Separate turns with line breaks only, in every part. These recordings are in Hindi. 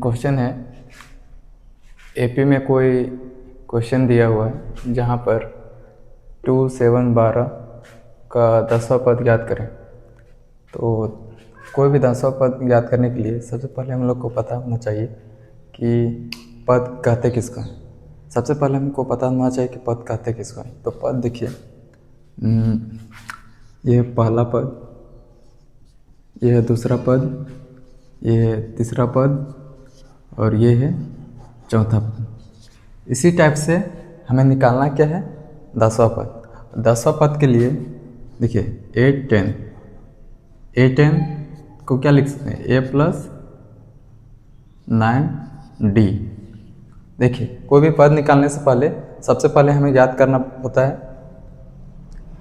क्वेश्चन है एपी में कोई क्वेश्चन दिया हुआ है जहाँ पर 2, 7, 12 का 10वां पद ज्ञात करें। तो कोई भी 10वां पद ज्ञात करने के लिए सबसे पहले हम लोग को पता होना चाहिए कि पद कहते किसको हैं। सबसे पहले हमको पता होना चाहिए कि पद कहते किसको हैं। तो पद देखिए, ये है पहला पद, ये है दूसरा पद, ये है तीसरा पद और ये है चौथा पद। इसी टाइप से हमें निकालना क्या है, 10वां पद। 10वां पद के लिए देखिए A10 को क्या लिख सकते हैं, A + 9D। देखिए कोई भी पद निकालने से पहले सबसे पहले हमें याद करना होता है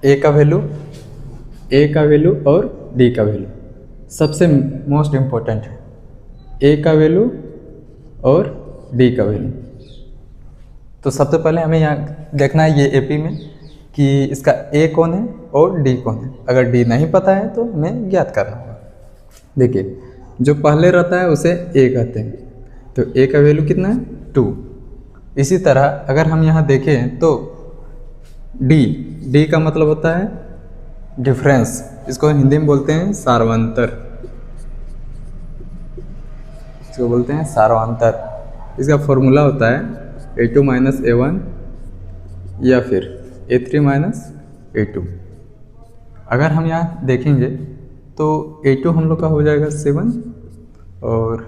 A का वैल्यू और D का वैल्यू सबसे मोस्ट इम्पोर्टेंट है। A का वैल्यू और D का वैल्यू। तो सबसे पहले हमें यहाँ देखना है ये एपी में कि इसका A कौन है और D कौन है। अगर D नहीं पता है तो हमें ज्ञात करना होगा। देखिए जो पहले रहता है उसे A कहते हैं, तो A का वैल्यू कितना है, 2। इसी तरह अगर हम यहाँ देखें तो D का मतलब होता है डिफरेंस, इसको हिंदी में बोलते हैं सार्वंतर, इसको बोलते हैं सार्वंतर। इसका फॉर्मूला होता है A2 - A1 या फिर A3 - A2। अगर हम यहाँ देखेंगे तो A2 हम लोग का हो जाएगा 7 और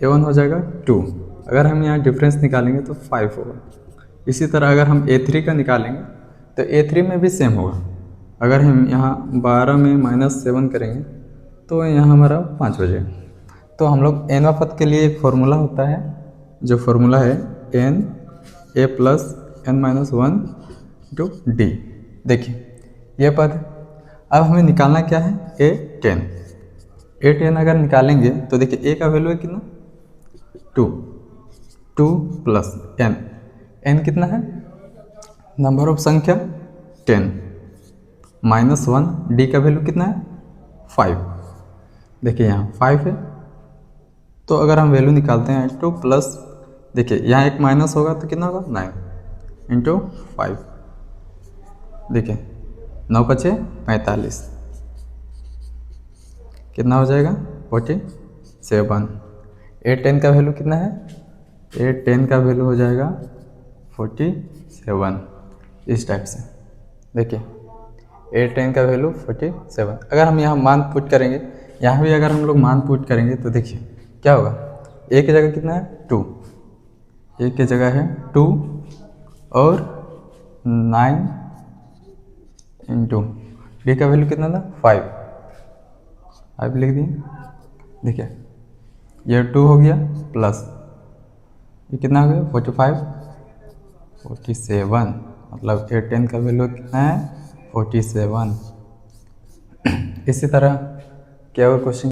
A1 हो जाएगा 2। अगर हम यहाँ डिफरेंस निकालेंगे तो 5 होगा। इसी तरह अगर हम A3 का निकालेंगे तो A3 में भी सेम होगा। अगर हम यहाँ 12 में -7 करेंगे तो यहाँ हमारा 5 हो जाएगा। तो हम लोग nवां पद के लिए एक फॉर्मूला होता है, जो फॉर्मूला है n A + n - 1 × D। देखिए ये पद, अब हमें निकालना क्या है, A10 अगर निकालेंगे तो देखिए A का वैल्यू है कितना, 2 + n कितना है, नंबर ऑफ संख्या 10 -1, D का वैल्यू कितना है, 5। देखिए यहाँ 5 है, तो अगर हम वैल्यू निकालते हैं 2 प्लस, देखिए यहाँ एक माइनस होगा तो कितना होगा, 9 × 5। देखिए 9 × 5 = 45, कितना हो जाएगा, 47। A10 का वैल्यू कितना है, A10 का वैल्यू हो जाएगा 47। इस टाइप से देखिए A10 का वैल्यू 47। अगर हम यहाँ मान पुट करेंगे, यहाँ भी अगर हम लोग मान पुट करेंगे तो देखिए क्या होगा, A की जगह कितना है, 2, A की जगह है 2 और 9 × D का वैल्यू कितना था, 5 लिख दिए। देखिए ये 2 हो गया प्लस ये कितना हो गया, 47, मतलब A10 का वैल्यू कितना है, 47। इसी तरह क्या और क्वेश्चन